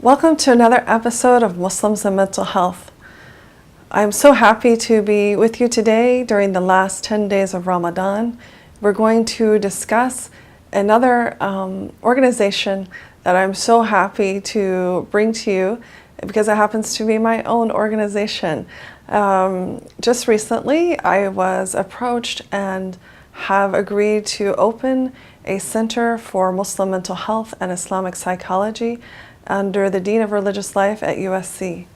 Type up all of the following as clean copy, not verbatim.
Welcome to another episode of Muslims and Mental Health. I'm so happy to be with you today during the last 10 days of Ramadan. We're going to discuss another organization that I'm so happy to bring to you because it happens to be my own organization. Just recently, I was approached and have agreed to open a Center for Muslim Mental Health and Islamic Psychology under the Dean of Religious Life at USC.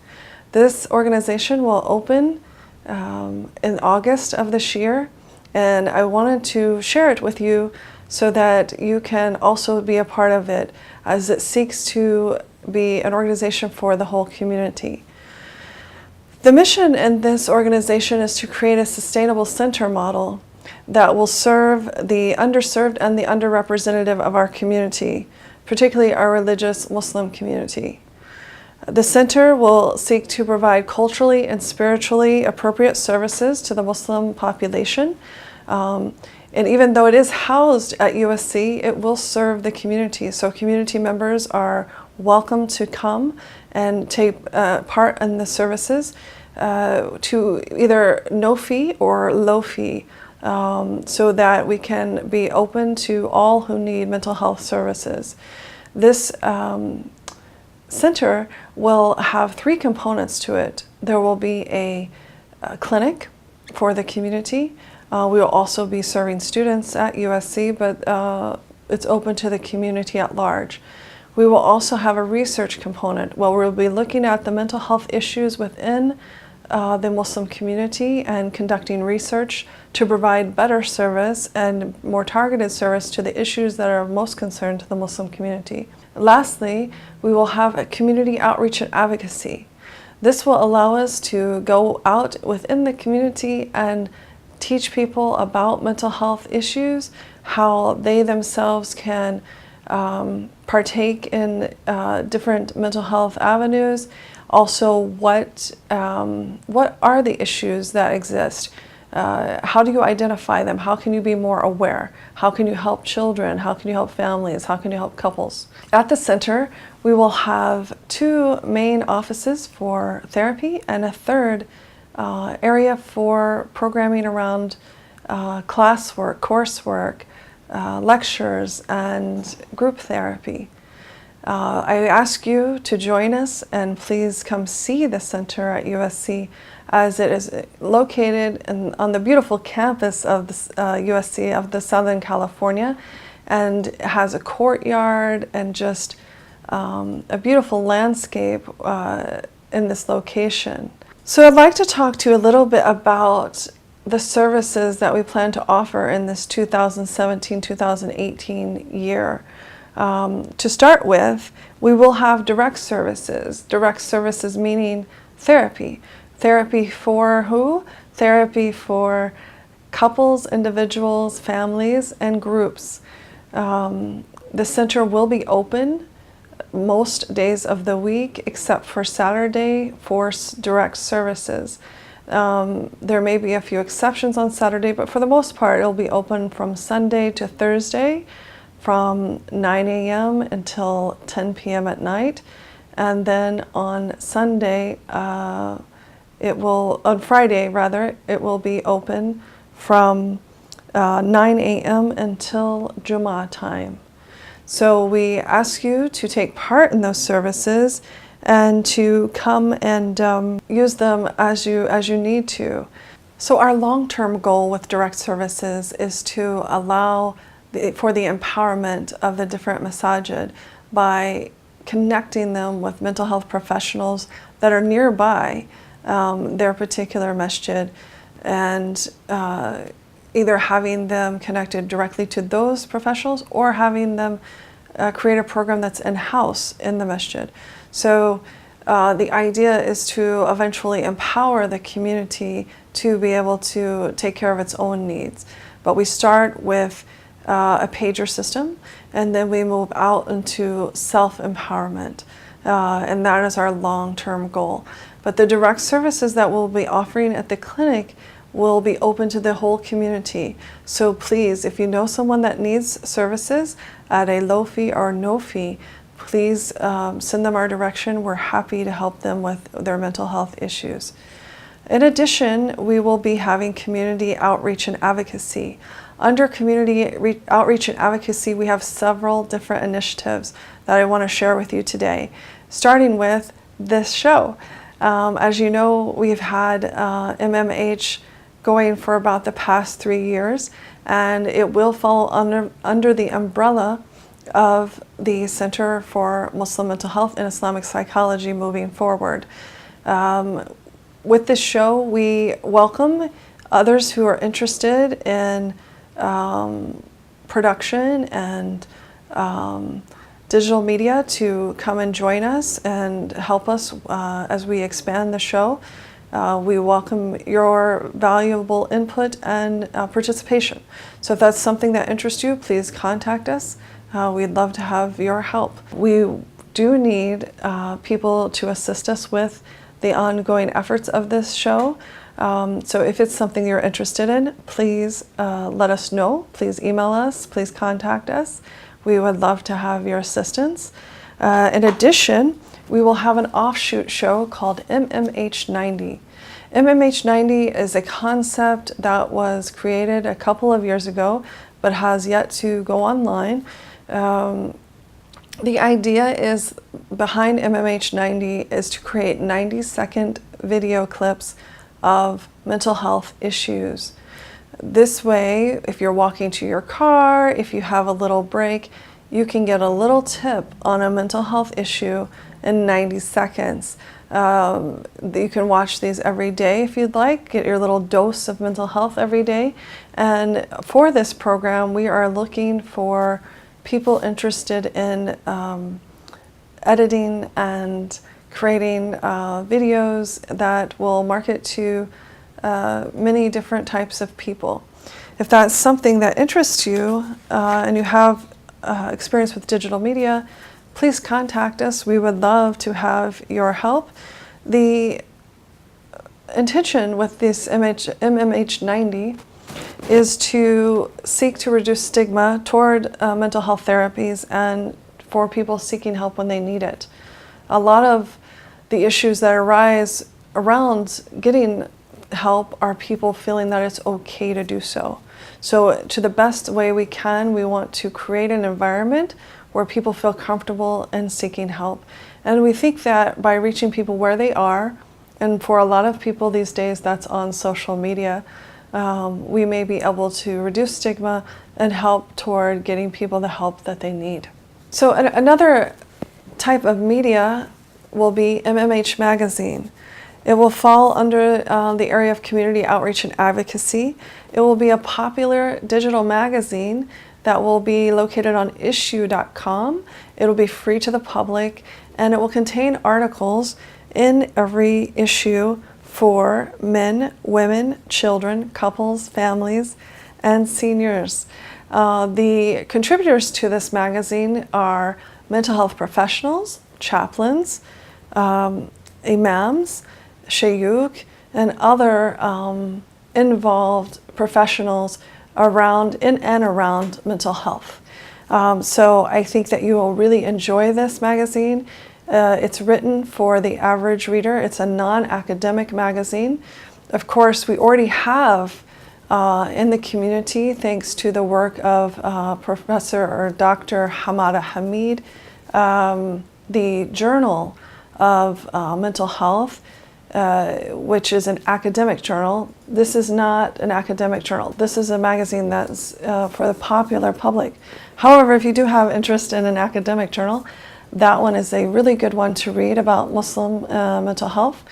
This organization will open in August of this year, and I wanted to share it with you so that you can also be a part of it as it seeks to be an organization for the whole community. The mission in this organization is to create a sustainable center model that will serve the underserved and the underrepresented of our community, particularly our religious Muslim community. The center will seek to provide culturally and spiritually appropriate services to the Muslim population. And even though it is housed at USC, it will serve the community. So community members are welcome to come and take part in the services to either no fee or low fee, so that we can be open to all who need mental health services. This center will have three components to it. There will be a clinic for the community. We will also be serving students at USC, but it's open to the community at large. We will also have a research component where we'll be looking at the mental health issues within the Muslim community and conducting research to provide better service and more targeted service to the issues that are of most concern to the Muslim community. Lastly, we will have a community outreach and advocacy. This will allow us to go out within the community and teach people about mental health issues, how they themselves can partake in different mental health avenues. Also, what are the issues that exist? How do you identify them? How can you be more aware? How can you help children? How can you help families? How can you help couples? At the center, we will have two main offices for therapy and a third area for programming around classwork, coursework, lectures, and group therapy. I ask you to join us and please come see the center at USC, as it is located on the beautiful campus of the USC of the Southern California, and has a courtyard and just a beautiful landscape in this location. So I'd like to talk to you a little bit about the services that we plan to offer in this 2017-2018 year. To start with, we will have direct services. Direct services meaning therapy. Therapy for who? Therapy for couples, individuals, families, and groups. The center will be open most days of the week except for Saturday for direct services. There may be a few exceptions on Saturday, but for the most part, it'll be open from Sunday to Thursday, from 9 a.m. until 10 p.m. at night. And then on Sunday, on Friday rather, it will be open from 9 a.m. until Jummah time. So we ask you to take part in those services and to come and use them as you need to. So our long-term goal with direct services is to allow for the empowerment of the different masajid by connecting them with mental health professionals that are nearby their particular masjid, and either having them connected directly to those professionals or having them create a program that's in-house in the masjid. So the idea is to eventually empower the community to be able to take care of its own needs. But we start with a pager system, and then we move out into self-empowerment, and that is our long-term goal. But the direct services that we'll be offering at the clinic will be open to the whole community. So please, if you know someone that needs services at a low fee or no fee, please send them our direction. We're happy to help them with their mental health issues. In addition, we will be having community outreach and advocacy. Under community outreach and advocacy, we have several different initiatives that I want to share with you today, starting with this show. As you know, we've had MMH going for about the past 3 years, and it will fall under the umbrella of the Center for Muslim Mental Health and Islamic Psychology moving forward. With this show, we welcome others who are interested in production and digital media to come and join us and help us as we expand the show. We welcome your valuable input and participation. So if that's something that interests you, please contact us. We'd love to have your help. We do need people to assist us with the ongoing efforts of this show. So if it's something you're interested in, please let us know. Please email us. Please contact us. We would love to have your assistance. In addition, we will have an offshoot show called MMH90. MMH90 is a concept that was created a couple of years ago, but has yet to go online. The idea is behind MMH90 is to create 90-second video clips of mental health issues. This way, if you're walking to your car, if you have a little break, you can get a little tip on a mental health issue in 90 seconds. You can watch these every day if you'd like, get your little dose of mental health every day. And for this program, we are looking for people interested in editing and creating videos that will market to many different types of people. If that's something that interests you and you have experience with digital media, please contact us. We would love to have your help. The intention with this MMH90 is to seek to reduce stigma toward mental health therapies and for people seeking help when they need it. A lot of the issues that arise around getting help are people feeling that it's okay to do so. So to the best way we can, we want to create an environment where people feel comfortable in seeking help. And we think that by reaching people where they are, and for a lot of people these days that's on social media, we may be able to reduce stigma and help toward getting people the help that they need. So another type of media will be MMH Magazine. It will fall under the area of community outreach and advocacy. It will be a popular digital magazine that will be located on issue.com. It will be free to the public, and it will contain articles in every issue for men, women, children, couples, families, and seniors. The contributors to this magazine are mental health professionals, chaplains, imams, shayukh, and other involved professionals in and around mental health. So I think that you will really enjoy this magazine. It's written for the average reader. It's a non-academic magazine. Of course, we already have in the community, thanks to the work of Professor or Dr. Hamada Hamid, the Journal of Mental Health, which is an academic journal. This is not an academic journal. This is a magazine that's for the popular public. However, if you do have interest in an academic journal, that one is a really good one to read about Muslim mental health.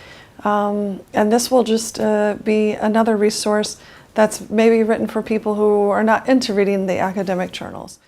And this will just be another resource that's maybe written for people who are not into reading the academic journals.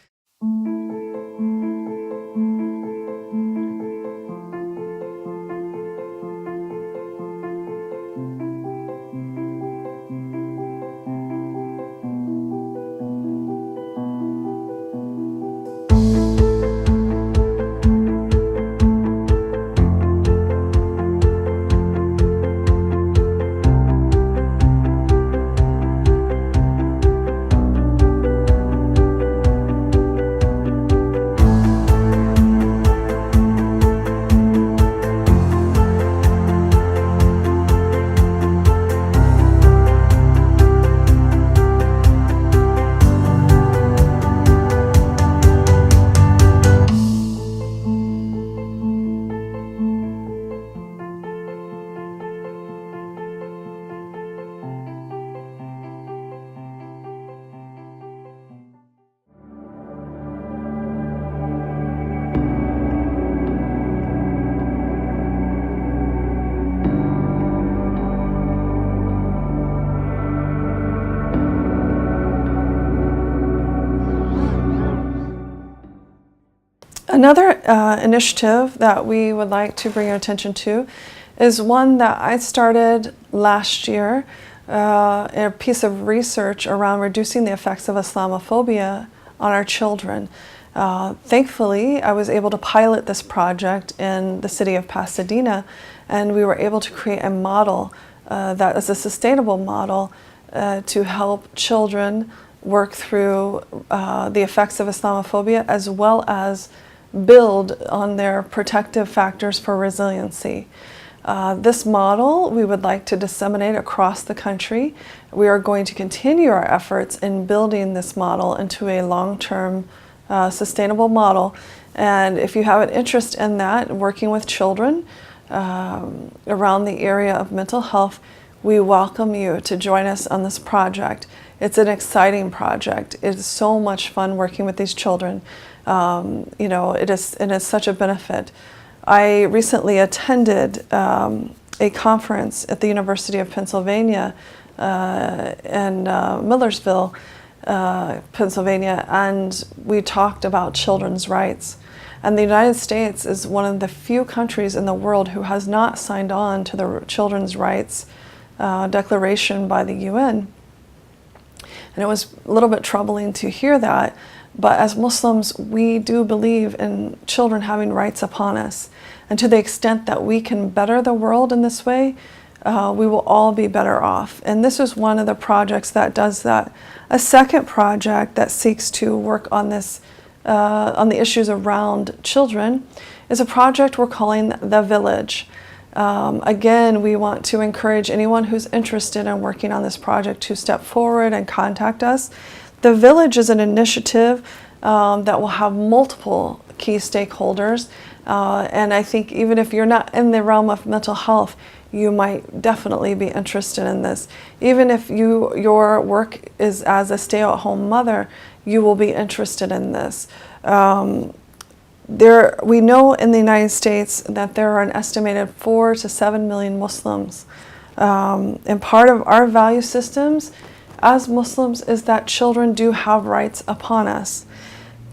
Another initiative that we would like to bring your attention to is one that I started last year, a piece of research around reducing the effects of Islamophobia on our children. Thankfully, I was able to pilot this project in the city of Pasadena, and we were able to create a model that is a sustainable model to help children work through the effects of Islamophobia, as well as build on their protective factors for resiliency. This model we would like to disseminate across the country. We are going to continue our efforts in building this model into a long-term sustainable model. And if you have an interest in that, working with children around the area of mental health, we welcome you to join us on this project. It's an exciting project. It's so much fun working with these children. You know, it is such a benefit. I recently attended a conference at the University of Pennsylvania in Millersville, Pennsylvania, and we talked about children's rights. And the United States is one of the few countries in the world who has not signed on to the Children's Rights Declaration by the UN. And it was a little bit troubling to hear that. But as Muslims, we do believe in children having rights upon us. And to the extent that we can better the world in this way, we will all be better off. And this is one of the projects that does that. A second project that seeks to work on this, on the issues around children, is a project we're calling The Village. Again, we want to encourage anyone who's interested in working on this project to step forward and contact us. The Village is an initiative that will have multiple key stakeholders, and I think even if you're not in the realm of mental health, you might definitely be interested in this. Even if your work is as a stay-at-home mother, you will be interested in this. We know in the United States that there are an estimated 4 to 7 million Muslims, and part of our value systems as Muslims is that children do have rights upon us.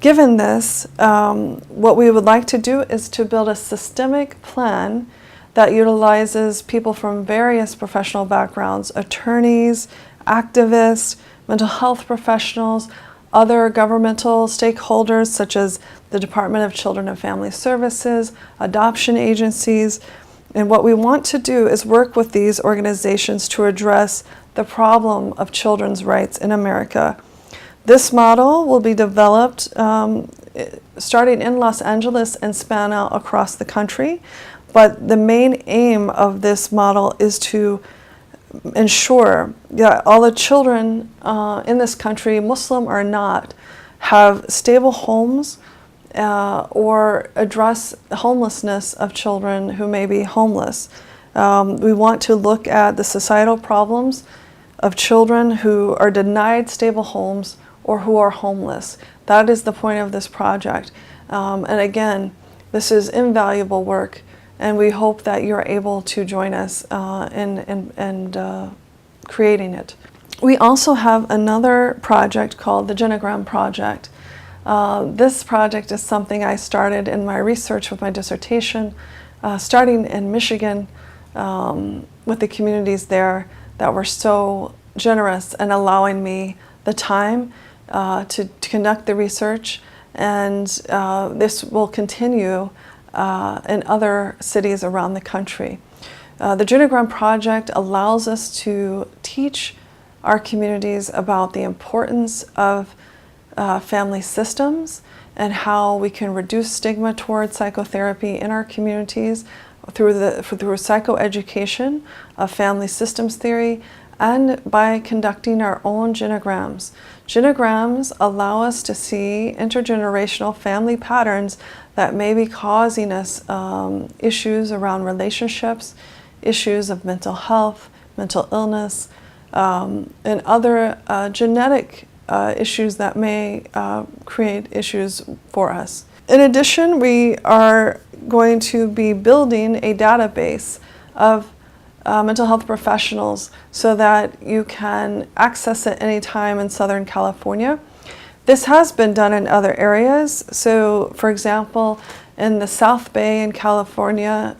Given this, what we would like to do is to build a systemic plan that utilizes people from various professional backgrounds, attorneys, activists, mental health professionals, other governmental stakeholders such as the Department of Children and Family Services, adoption agencies. And what we want to do is work with these organizations to address the problem of children's rights in America. This model will be developed starting in Los Angeles and span out across the country. But the main aim of this model is to ensure that all the children in this country, Muslim or not, have stable homes or address the homelessness of children who may be homeless. We want to look at the societal problems of children who are denied stable homes or who are homeless. That is the point of this project. And again, this is invaluable work, and we hope that you're able to join us in creating it. We also have another project called the Genogram Project. This project is something I started in my research with my dissertation, starting in Michigan with the communities there that were so generous in allowing me the time to conduct the research, and this will continue in other cities around the country. The Genogram Project allows us to teach our communities about the importance of family systems and how we can reduce stigma toward psychotherapy in our communities through psychoeducation of family systems theory and by conducting our own genograms. Genograms allow us to see intergenerational family patterns that may be causing us issues around relationships, issues of mental health, mental illness, and other genetic issues that may create issues for us. In addition, we are going to be building a database of mental health professionals so that you can access it anytime in Southern California. This has been done in other areas. So, for example, in the South Bay in California,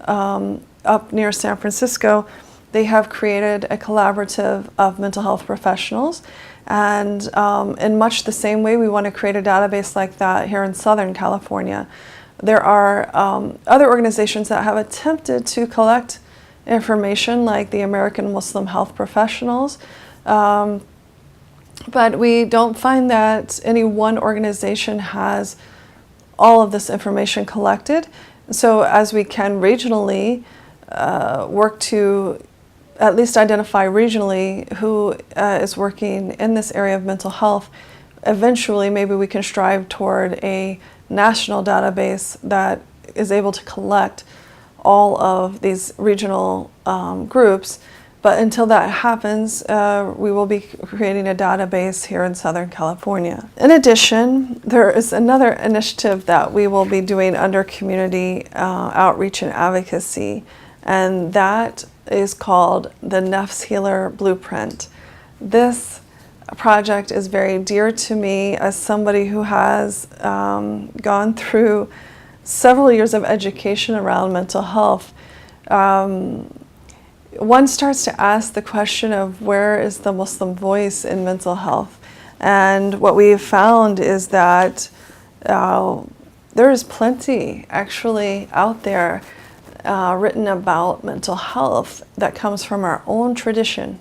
up near San Francisco, they have created a collaborative of mental health professionals. And in much the same way, we want to create a database like that here in Southern California. There are other organizations that have attempted to collect information, like the American Muslim Health Professionals, but we don't find that any one organization has all of this information collected. So as we can regionally work to at least identify regionally who is working in this area of mental health, eventually maybe we can strive toward a national database that is able to collect all of these regional groups. But until that happens, we will be creating a database here in Southern California. In addition, there is another initiative that we will be doing under community outreach and advocacy, and that is called the Nefs Healer Blueprint. This project is very dear to me as somebody who has gone through several years of education around mental health. One starts to ask the question of where is the Muslim voice in mental health? And what we've found is that there is plenty actually out there written about mental health that comes from our own tradition.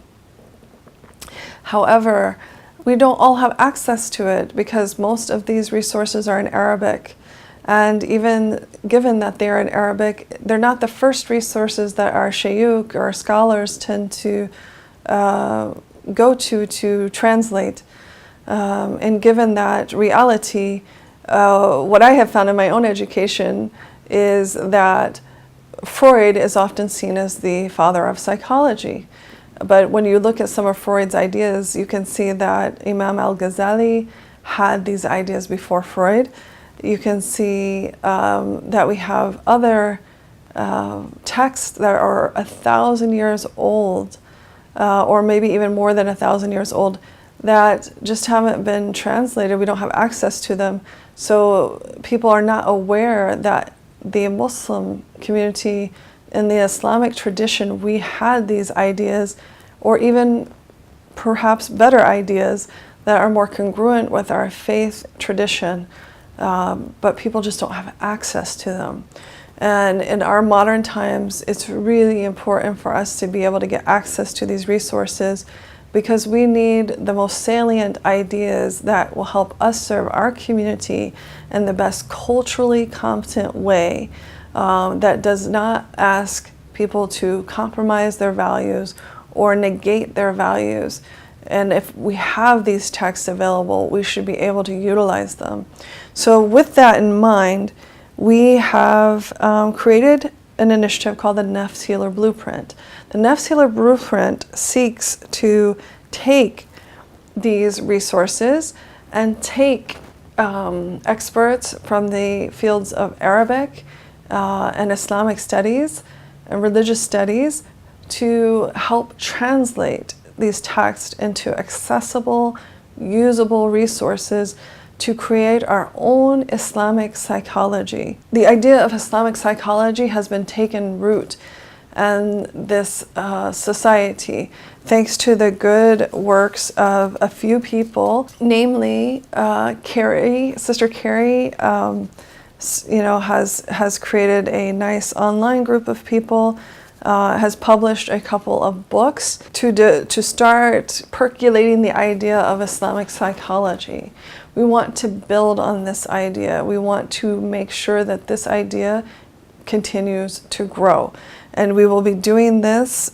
However, we don't all have access to it because most of these resources are in Arabic. And even given that they're in Arabic, they're not the first resources that our shayukh or scholars tend to go to translate. And given that reality, what I have found in my own education is that Freud is often seen as the father of psychology. But when you look at some of Freud's ideas, you can see that Imam al-Ghazali had these ideas before Freud. You can see that we have other texts that are 1,000 years old, or maybe even more than 1,000 years old, that just haven't been translated. We don't have access to them. So people are not aware that the Muslim community in the Islamic tradition, we had these ideas, or even perhaps better ideas that are more congruent with our faith tradition, but people just don't have access to them. And in our modern times, it's really important for us to be able to get access to these resources, because we need the most salient ideas that will help us serve our community in the best culturally competent way, that does not ask people to compromise their values or negate their values. And if we have these texts available, we should be able to utilize them. So with that in mind, we have created an initiative called the Nefs Healer Blueprint. The Nefs Healer Blueprint seeks to take these resources and take experts from the fields of Arabic and Islamic studies and religious studies to help translate these texts into accessible, usable resources to create our own Islamic psychology. The idea of Islamic psychology has been taken root in this society thanks to the good works of a few people, namely Sister Carrie, has created a nice online group of people, has published a couple of books to start percolating the idea of Islamic psychology. We want to build on this idea. We want to make sure that this idea continues to grow. And we will be doing this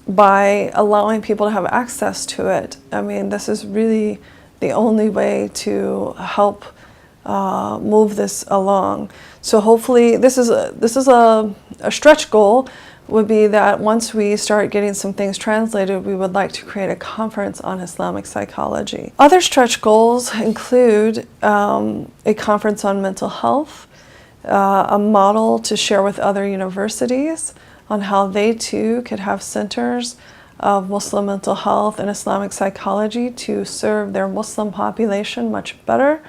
by allowing people to have access to it. I mean, this is really the only way to help move this along. So hopefully, this is a stretch goal, would be that once we start getting some things translated, we would like to create a conference on Islamic psychology. Other stretch goals include a conference on mental health, a model to share with other universities on how they too could have centers of Muslim mental health and Islamic psychology to serve their Muslim population much better.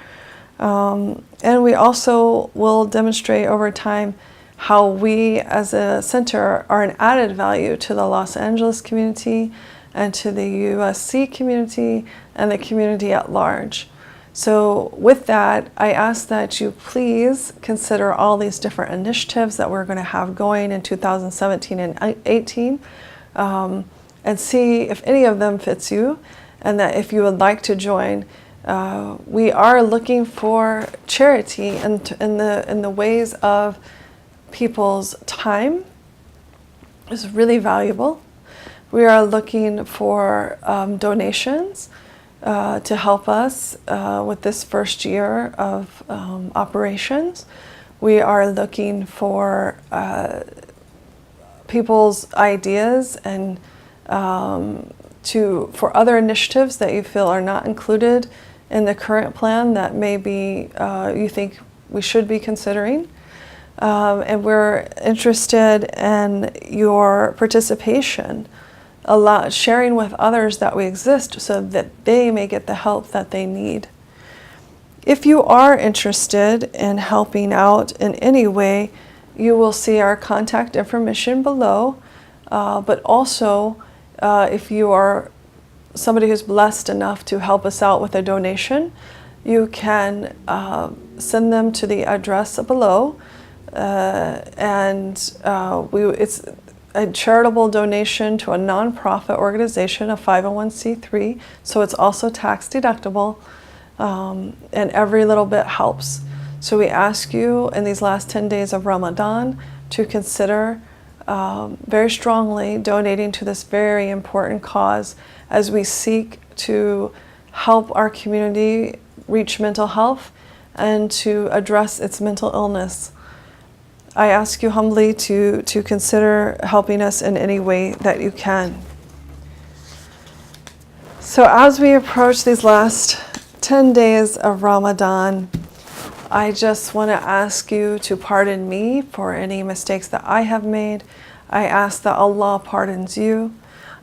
And we also will demonstrate over time how we as a center are an added value to the Los Angeles community and to the USC community and the community at large. So with that, I ask that you please consider all these different initiatives that we're going to have going in 2017 and 18, and see if any of them fits you, and that if you would like to join, we are looking for charity in the ways of people's time is really valuable. We are looking for donations to help us with this first year of operations. We are looking for people's ideas and for other initiatives that you feel are not included in the current plan that maybe you think we should be considering. And we're interested in your participation, sharing with others that we exist so that they may get the help that they need. If you are interested in helping out in any way, you will see our contact information below, but also if you are somebody who's blessed enough to help us out with a donation, you can send them to the address below, it's a charitable donation to a nonprofit organization, a 501c3, so it's also tax deductible, and every little bit helps. So we ask you in these last 10 days of Ramadan to consider very strongly donating to this very important cause as we seek to help our community reach mental health and to address its mental illness. I ask you humbly to consider helping us in any way that you can. So as we approach these last 10 days of Ramadan, I just want to ask you to pardon me for any mistakes that I have made. I ask that Allah pardons you.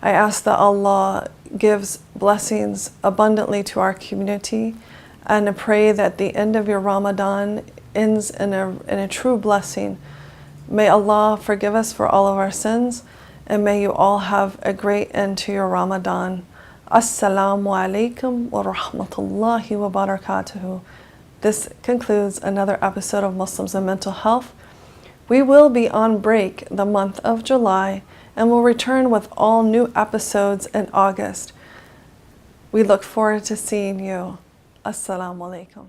I ask that Allah gives blessings abundantly to our community, and I pray that the end of your Ramadan ends in a true blessing. May Allah forgive us for all of our sins, and may you all have a great end to your Ramadan. Assalamu alaikum wa rahmatullahi wa barakatuhu. This concludes another episode of Muslims and Mental Health. We will be on break the month of July and will return with all new episodes in August. We look forward to seeing you. Assalamu alaikum.